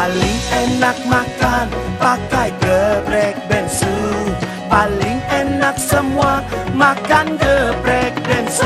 Paling enak makan pakai geprek bensu. Paling enak semua makan geprek bensu.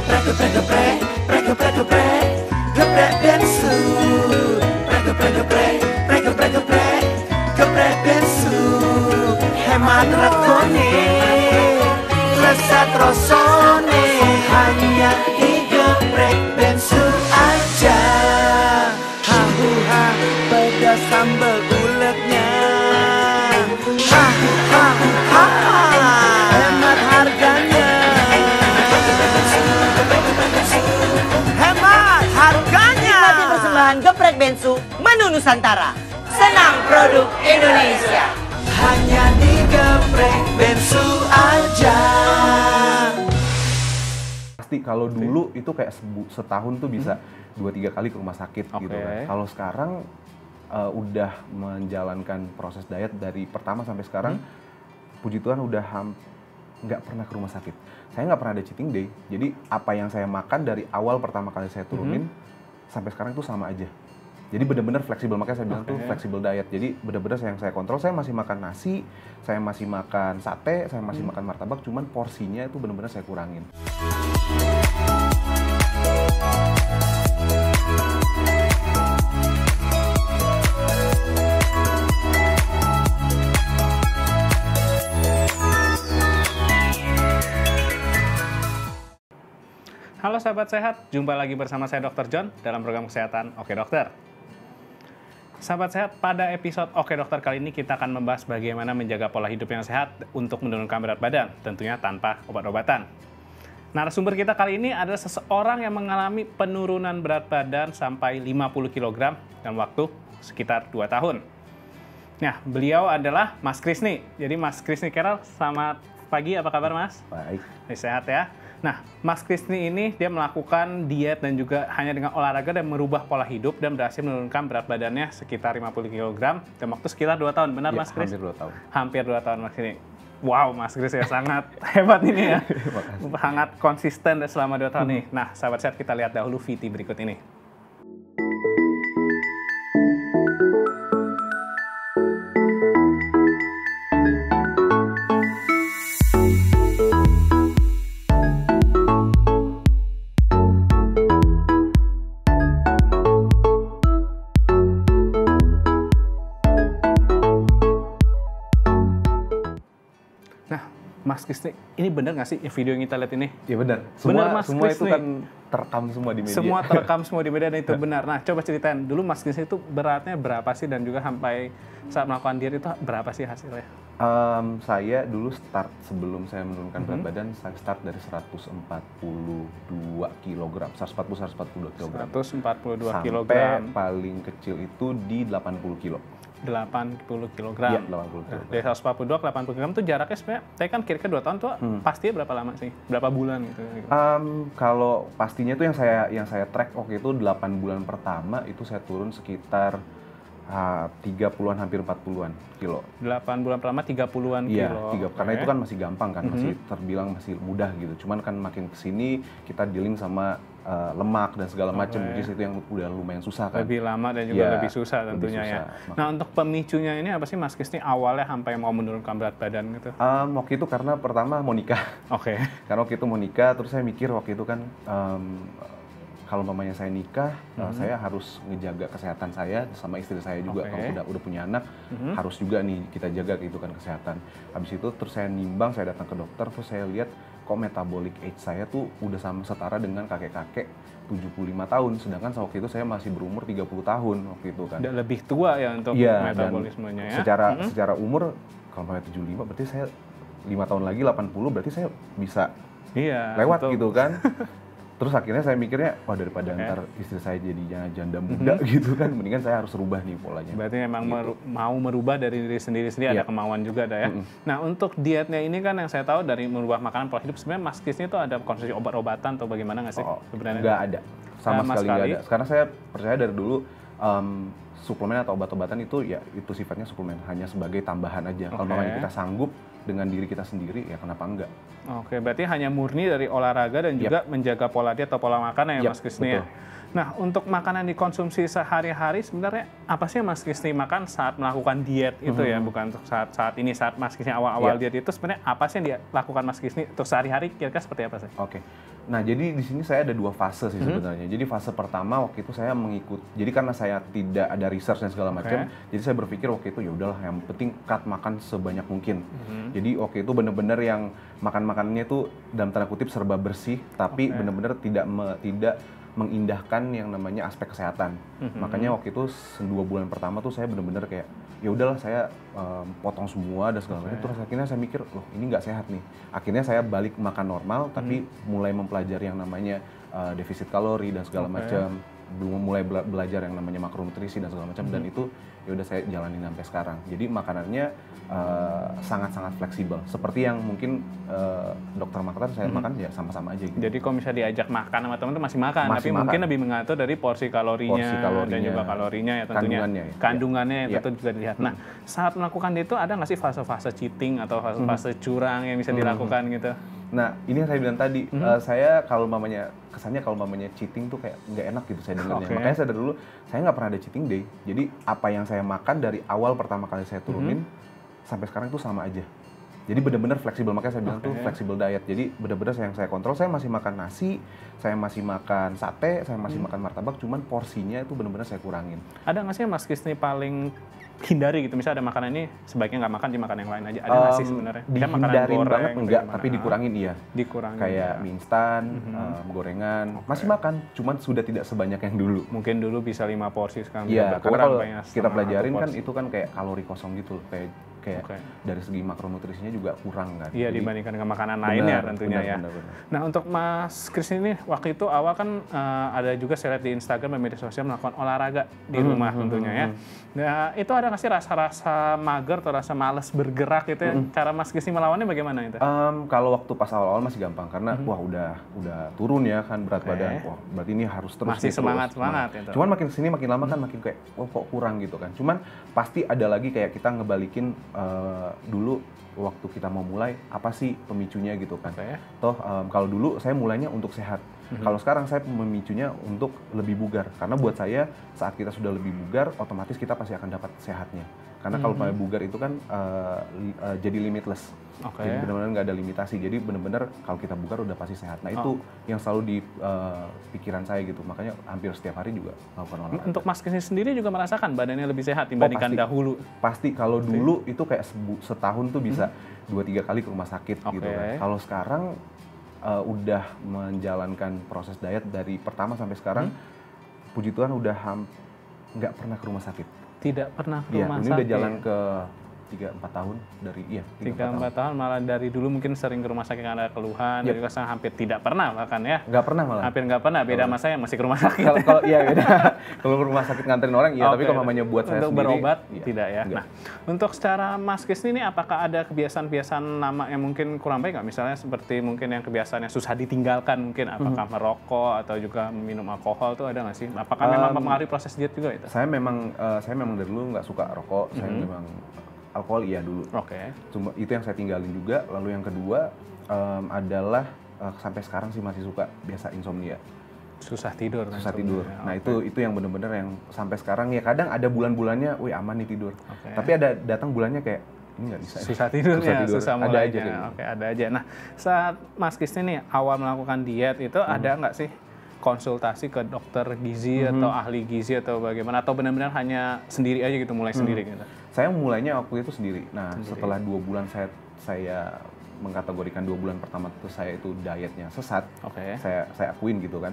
Geprek, geprek, geprek, geprek, geprek, geprek, geprek bensu. Geprek, geprek, geprek, geprek, geprek, geprek, geprek bensu. Hemat regone, lezat rasane, hanya di geprek bensu aja. Ha, pedas sambal ulegnya. Ha, hemat harganya. Hemat harganya. Nikmati persembahan geprek bensu menu Nusantara. Senang produk Indonesia. Hanya di geprek bensu aja. Pasti kalau dulu itu kayak setahun tuh bisa 2-3 kali ke rumah sakit gitu kan. Kalau sekarang udah menjalankan proses diet dari pertama sampai sekarang, puji Tuhan udah nggak pernah ke rumah sakit. Saya nggak pernah ada cheating day. Jadi apa yang saya makan dari awal pertama kali saya turunin sampai sekarang itu sama aja. Jadi benar-benar fleksibel, makanya saya bilang tuh fleksibel diet. Jadi benar-benar yang saya kontrol, saya masih makan nasi, saya masih makan sate, saya masih makan martabak, cuman porsinya itu benar-benar saya kurangin. Halo sahabat sehat, jumpa lagi bersama saya Dr. John dalam program kesehatan Oke Dokter. Sahabat sehat, pada episode Oke Dokter kali ini kita akan membahas bagaimana menjaga pola hidup yang sehat untuk menurunkan berat badan, tentunya tanpa obat-obatan. Narasumber kita kali ini adalah seseorang yang mengalami penurunan berat badan sampai 50 kg dalam waktu sekitar 2 tahun. Nah, beliau adalah Mas Krisni. Jadi Mas Krisni Carol, selamat pagi, apa kabar Mas? Baik. Sehat ya? Nah, Mas Krisni ini dia melakukan diet dan juga hanya dengan olahraga dan merubah pola hidup dan berhasil menurunkan berat badannya sekitar 50 kg dalam waktu sekitar 2 tahun. Benar ya, Mas Kris? Hampir 2 tahun. Hampir 2 tahun Mas Krisni. Wow, Mas Kris ya sangat hebat ini ya. Sangat konsisten selama 2 tahun nih. Nah, sahabat sehat, kita lihat dahulu VT berikut ini. Mas Krisni, ini benar nggak sih video yang kita lihat ini? Iya benar. Semua itu kan terekam semua di media. Semua terekam semua di media dan itu benar. Nah, coba ceritain dulu Mas Krisni itu beratnya berapa sih dan juga sampai saat melakukan diet itu berapa sih hasilnya? Saya dulu start sebelum saya menurunkan berat badan, saya start dari 142 kg. 142 kg. 142 kg. Sampai paling kecil itu di 80 kg. 80 kg. Iya, 80 kg. Dari 142 ke 80 kg itu jaraknya sebenarnya, saya kan kira-kira 2 tahun tuh pastinya berapa lama sih? Berapa bulan gitu? Kalau pastinya itu yang saya track waktu itu 8 bulan pertama itu saya turun sekitar 30-an hampir 40-an kilo. 8 bulan pertama 30-an kilo. Iya, karena itu kan masih gampang kan, masih terbilang masih mudah gitu. Cuman kan makin kesini kita dealing sama lemak dan segala macam, which is itu yang udah lumayan susah kan. Lebih lama dan juga lebih susah tentunya ya. Nah, untuk pemicunya ini apa sih Mas Krisni awalnya sampai mau menurunkan berat badan gitu? Waktu itu karena pertama mau nikah. Karena waktu itu mau nikah, terus saya mikir waktu itu kan kalau mamanya saya nikah, saya harus ngejaga kesehatan saya sama istri saya juga. Kalau udah punya anak, harus juga nih kita jaga gitu kan kesehatan. Habis itu terus saya nimbang, saya datang ke dokter, terus saya lihat kok metabolic age saya tuh udah sama setara dengan kakek-kakek 75 tahun. Sedangkan waktu itu saya masih berumur 30 tahun waktu itu kan. Dan lebih tua ya untuk metabolismenya ya? Secara umur, kalau mamanya 75 berarti saya 5 tahun lagi 80, berarti saya bisa lewat gitu kan. Terus akhirnya saya mikirnya, wah daripada ntar istri saya jadi janda muda gitu kan, mendingan saya harus rubah nih polanya. Berarti memang gitu. Mau merubah dari diri sendiri ada kemauan juga ya. Nah, untuk dietnya ini kan yang saya tahu dari merubah makanan pola hidup, sebenarnya Mas Krisni itu ada konsumsi obat-obatan atau bagaimana nggak sih? Sebenarnya nggak ada, sama sekali nggak ada. Karena saya percaya dari dulu suplemen atau obat-obatan itu ya itu sifatnya suplemen, hanya sebagai tambahan aja. Kalau memang kita sanggup dengan diri kita sendiri, ya kenapa enggak? Oke, berarti hanya murni dari olahraga dan juga menjaga pola diet atau pola makan ya Mas Krisni ya. Nah, untuk makanan dikonsumsi sehari-hari sebenarnya apa sih yang Mas Krisni makan saat melakukan diet itu ya, bukan untuk saat ini, saat Mas Krisni awal-awal diet itu sebenarnya apa sih yang dia lakukan Mas Krisni untuk sehari-hari kira-kira seperti apa sih? Oke. Nah, jadi di sini saya ada 2 fase sih sebenarnya. Jadi fase pertama waktu itu saya jadi karena saya tidak ada research dan segala macam, jadi saya berpikir waktu itu ya udahlah yang penting cut makan sebanyak mungkin. Jadi waktu itu benar-benar yang makanannya itu dalam tanda kutip serba bersih, tapi benar-benar tidak mengindahkan yang namanya aspek kesehatan. Makanya waktu itu 2 bulan pertama tuh saya benar-benar kayak ya udahlah saya potong semua dan segala macam. Terus akhirnya saya mikir loh ini nggak sehat nih. Akhirnya saya balik makan normal tapi mulai mempelajari yang namanya defisit kalori dan segala macam. Mulai belajar yang namanya makronutrisi dan segala macam dan itu ya udah saya jalanin sampai sekarang. Jadi makanannya sangat-sangat fleksibel. Seperti yang mungkin dokter makan saya makan ya sama-sama aja gitu. Jadi kalau misalnya diajak makan sama teman-teman masih makan, tapi mungkin lebih mengatur dari porsi kalorinya dan juga kalorinya ya tentunya. Kandungannya yang tentu juga dilihat. Nah, saat melakukan itu ada nggak sih fase-fase cheating atau fase-fase curang yang bisa dilakukan gitu? Nah, ini yang saya bilang tadi, saya kesannya kalau mamanya cheating tuh kayak nggak enak gitu saya dengarnya. Makanya saya dari dulu, saya nggak pernah ada cheating day. Jadi apa yang saya makan dari awal pertama kali saya turunin, sampai sekarang itu sama aja. Jadi benar-benar fleksibel, makanya saya bilang tuh fleksibel diet. Jadi benar-benar yang saya kontrol, saya masih makan nasi, saya masih makan sate, saya masih makan martabak, cuman porsinya itu benar-benar saya kurangin. Ada nggak sih Mas Krisni paling hindari gitu, misalnya ada makanan ini sebaiknya nggak makan, dimakan yang lain aja, ada nggak sih sebenarnya? Dihindarin banget enggak, tapi dikurangin iya. Dikurangin kayak mie instan, gorengan, masih makan, cuman sudah tidak sebanyak yang dulu. Mungkin dulu bisa 5 porsi, sekarang iya, berkurang. Karena kalau kita pelajarin kan itu kan kayak kalori kosong gitu, kayak dari segi makronutrisinya juga kurang kan. Iya, dibandingkan dengan makanan lainnya tentunya ya. Benar. Nah, untuk Mas Krisni ini waktu itu awal kan ada juga saya lihat di Instagram dan media sosial melakukan olahraga di rumah tentunya ya. Nah, itu ada nggak sih rasa-rasa mager atau rasa malas bergerak gitu ya? Cara Mas Krisni melawannya bagaimana itu? Kalau waktu pas awal-awal masih gampang karena wah udah turun ya kan berat badan. Wah, berarti ini harus terus. Masih semangat itu. Cuman makin kesini makin lama kan makin kayak wah kok kurang gitu kan. Cuman pasti ada lagi kayak kita ngebalikin dulu waktu kita mau mulai apa sih pemicunya gitu kan. Toh kalau dulu saya mulainya untuk sehat. Kalau sekarang saya memicunya untuk lebih bugar. Karena buat saya saat kita sudah lebih bugar, otomatis kita pasti akan dapat sehatnya. Karena kalau bugar itu kan jadi limitless. Jadi benar-benar nggak ada limitasi. Jadi benar-benar kalau kita bugar udah pasti sehat. Nah itu yang selalu di pikiran saya gitu. Makanya hampir setiap hari juga melakukan olahraga. Untuk Mas Krisni sendiri juga merasakan badannya lebih sehat dibandingkan dahulu? Pasti. Kalau dulu itu kayak setahun tuh bisa 2-3 kali ke rumah sakit gitu kan. Kalau sekarang udah menjalankan proses diet dari pertama sampai sekarang, puji Tuhan udah nggak pernah ke rumah sakit. Tidak pernah ke rumah sakit? Ini udah jalan ke 3-4 tahun dari 3-4 tahun malah dari dulu mungkin sering ke rumah sakit karena ada keluhan, dari sekarang hampir tidak pernah bahkan ya. Nggak pernah malah. Hampir nggak pernah, beda sama saya yang masih ke rumah sakit. Kalau iya beda. Kalau ke rumah sakit nganterin orang iya, tapi kalau mamanya buat saya untuk sendiri berobat tidak ya. Enggak. Nah, untuk secara Mas Krisni ini apakah ada kebiasaan-kebiasaan lama yang mungkin kurang baik nggak? Misalnya seperti mungkin yang kebiasaan yang susah ditinggalkan mungkin, apakah merokok atau juga minum alkohol itu ada nggak sih? Apakah memang mempengaruhi proses diet juga itu? Saya memang dari dulu nggak suka rokok, saya memang alkohol iya dulu. Cuma itu yang saya tinggalin juga. Lalu yang kedua adalah sampai sekarang sih masih suka biasa insomnia. Susah tidur. Nah itu yang benar-benar yang sampai sekarang ya kadang ada bulan-bulannya, wih aman nih tidur. Tapi ada datang bulannya kayak ini nggak bisa. Susah tidur. Susah mulainya. Ada aja. Ada aja. Nah saat Mas Krisni nih awal melakukan diet itu ada nggak sih konsultasi ke dokter gizi atau ahli gizi atau bagaimana, atau benar-benar hanya sendiri aja gitu, mulai sendiri gitu? Saya mulainya waktu itu sendiri. Nah setelah 2 bulan saya mengkategorikan 2 bulan pertama itu saya itu dietnya sesat. Saya akuin gitu kan.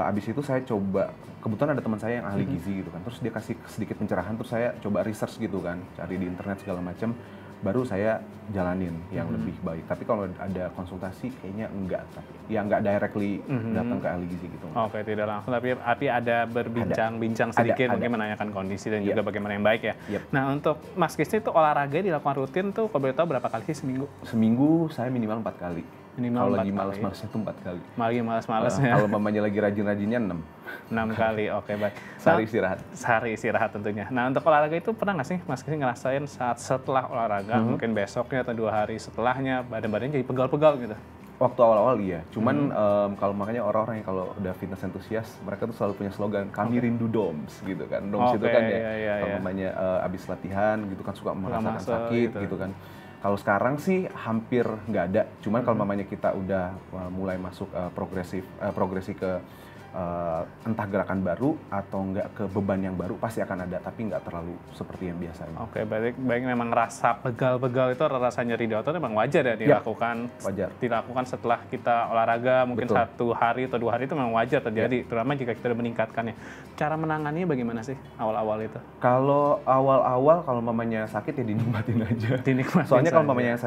Abis itu saya coba, kebetulan ada teman saya yang ahli gizi gitu kan, terus dia kasih sedikit pencerahan, terus saya coba research gitu kan, cari di internet segala macam, baru saya jalanin yang lebih baik. Tapi kalau ada konsultasi kayaknya enggak, tapi ya enggak directly datang ke ahli gizi gitu. Tidak langsung, tapi ada berbincang-bincang sedikit, mungkin menanyakan kondisi dan juga bagaimana yang baik ya. Nah untuk Mas Krisni itu olahraga dilakukan rutin tuh kalau boleh tahu berapa kali sih seminggu? Seminggu saya minimal 4 kali. Minimal Kalau 4 lagi kali. malas-malasnya tuh 4 kali. Lagi malas-malasnya. Kalau mamanya lagi rajin-rajinnya 6. 6 kali, oke baik. Sehari istirahat. Sehari istirahat tentunya. Nah untuk olahraga itu pernah nggak sih Mas Kisi ngerasain saat setelah olahraga, mungkin besoknya atau 2 hari setelahnya, badan-badannya jadi pegal-pegal gitu? Waktu awal-awal iya, cuman kalau makanya orang-orang yang kalau udah fitness entusias, mereka tuh selalu punya slogan, kami rindu DOMS gitu kan. DOMS itu kan kalau mamanya abis latihan gitu kan suka merasakan sakit gitu kan. Kalau sekarang sih hampir nggak ada, cuman kalau mamanya kita udah mulai masuk progresi ke entah gerakan baru atau enggak ke beban yang baru pasti akan ada, tapi nggak terlalu seperti yang biasanya. Oke, baik memang rasa pegal-pegal itu rasa nyeri di otot memang wajar ya dilakukan. Wajar. Dilakukan setelah kita olahraga mungkin 1 hari atau 2 hari itu memang wajar terjadi, terutama jika kita udah meningkatkannya. Cara menanganinya bagaimana sih awal-awal itu? Kalau awal-awal kalau mamanya sakit ya dinikmatin aja. Soalnya kalau mamanya yang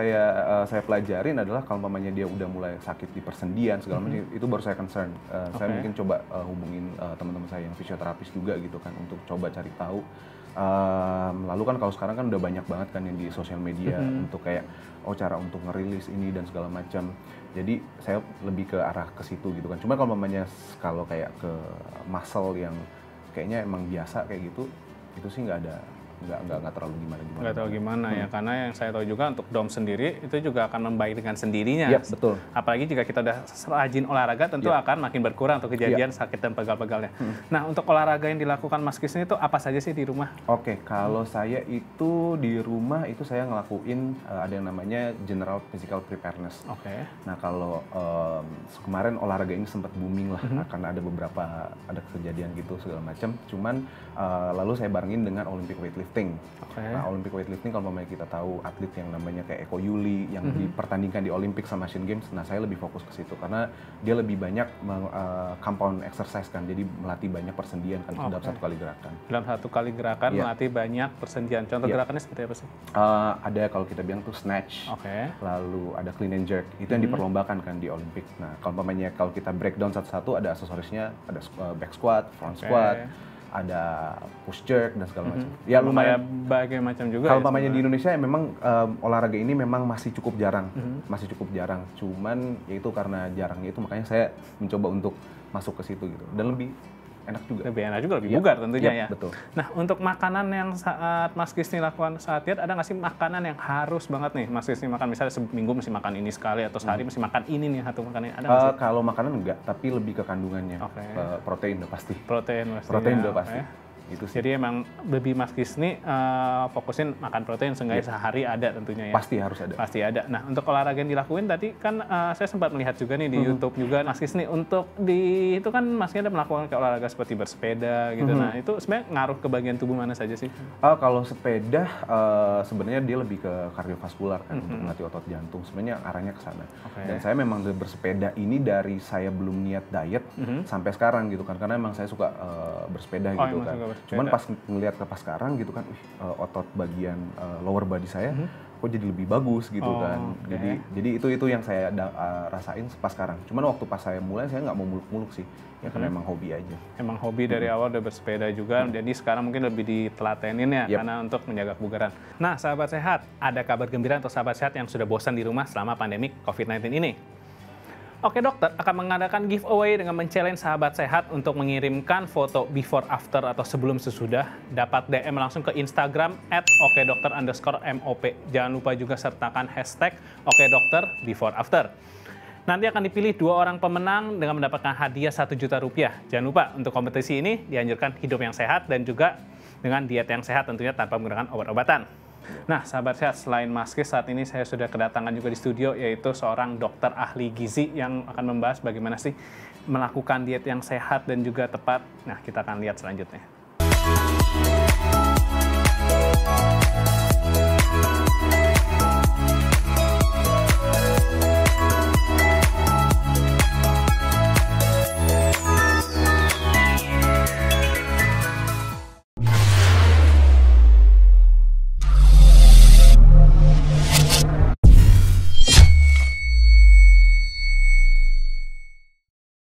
saya pelajarin adalah kalau mamanya dia udah mulai sakit di persendian segala macam itu baru saya concern. Saya mungkin coba hubungin teman-teman saya yang fisioterapis juga gitu kan untuk coba cari tahu. Lalu kan kalau sekarang kan udah banyak banget kan yang di sosial media untuk kayak cara untuk ngerilis ini dan segala macam. Jadi saya lebih ke arah ke situ gitu kan. Cuma kalau mamanya kalau kayak ke muscle yang kayaknya emang biasa kayak gitu, itu sih nggak terlalu gimana. Nggak tahu gimana ya, karena yang saya tahu juga untuk DOM sendiri itu juga akan membaik dengan sendirinya. Iya, betul. Apalagi jika kita udah rajin olahraga tentu akan makin berkurang untuk kejadian sakit dan pegal-pegalnya. Nah, untuk olahraga yang dilakukan Mas Kisi itu apa saja sih di rumah? Oke, kalau saya itu di rumah itu saya ngelakuin ada yang namanya General Physical Preparedness. Oke. Nah, kalau kemarin olahraga ini sempat booming lah, karena ada kejadian gitu segala macam. Cuman lalu saya barengin dengan Olympic weightlifting. Nah, Olympic weightlifting kalau mamanya kita tahu atlet yang namanya kayak Eko Yuli yang dipertandingkan di Olympic sama Asian Games, nah saya lebih fokus ke situ karena dia lebih banyak compound exercise kan, jadi melatih banyak persendian kan dalam 1 kali gerakan. Dalam 1 kali gerakan melatih banyak persendian. Contoh gerakannya seperti apa sih? Ada kalau kita bilang tuh snatch, lalu ada clean and jerk, itu yang diperlombakan kan di Olympic. Nah, kalau kita breakdown satu-satu ada aksesorisnya, ada back squat, front squat, ada push jerk dan segala macam. Ya lumayan banyak macam juga. Kalau mamanya di Indonesia memang olahraga ini memang masih cukup jarang, Cuman ya itu karena jarangnya itu makanya saya mencoba untuk masuk ke situ gitu dan lebih enak juga. Lebih enak juga, lebih bugar tentunya ya. Betul. Nah, untuk makanan yang saat Mas Kisi lakukan saat diet, ada nggak sih makanan yang harus banget nih Mas Kisi makan? Misalnya seminggu mesti makan ini sekali atau sehari mesti makan ini nih satu makanan. Ada nggak sih? Kalau makanan enggak, tapi lebih ke kandungannya. Protein udah pasti. Protein udah pasti. Itu sih. Jadi emang lebih Mas Kisi nih fokusin makan protein seenggaknya sehari ada tentunya ya. Pasti harus ada. Pasti ada. Nah, untuk olahraga yang dilakuin tadi kan saya sempat melihat juga nih di YouTube juga Mas Kisi nih untuk itu kan Mas Kisi ada melakukan kayak olahraga seperti bersepeda gitu. Nah, itu sebenarnya ngaruh ke bagian tubuh mana saja sih? Kalau sepeda sebenarnya dia lebih ke kardiovaskular kan untuk melatih otot jantung. Sebenarnya arahnya ke sana. Dan saya memang bersepeda ini dari saya belum niat diet sampai sekarang gitu kan karena memang saya suka bersepeda gitu kan. Cuman pas ngelihat ke pas sekarang gitu kan, otot bagian lower body saya kok jadi lebih bagus gitu kan. Jadi itu yang saya rasain pas sekarang. Cuman waktu pas saya mulai saya nggak mau muluk-muluk sih, ya karena emang hobi aja. Emang hobi dari awal udah bersepeda juga, jadi sekarang mungkin lebih ditelatenin ya karena untuk menjaga kebugaran. Nah, sahabat sehat, ada kabar gembira untuk sahabat sehat yang sudah bosan di rumah selama pandemi COVID-19 ini. Oke Dokter akan mengadakan giveaway dengan men-challenge sahabat sehat untuk mengirimkan foto before after atau sebelum sesudah. Dapat DM langsung ke Instagram @okedokter_mop. Jangan lupa juga sertakan hashtag okedokter before after. Nanti akan dipilih 2 orang pemenang dengan mendapatkan hadiah Rp1.000.000. Jangan lupa untuk kompetisi ini dianjurkan hidup yang sehat dan juga dengan diet yang sehat tentunya tanpa menggunakan obat-obatan. Nah, sahabat sehat, selain Mas Kis, saat ini saya sudah kedatangan juga di studio, yaitu seorang dokter ahli gizi yang akan membahas bagaimana sih melakukan diet yang sehat dan juga tepat. Nah, kita akan lihat selanjutnya.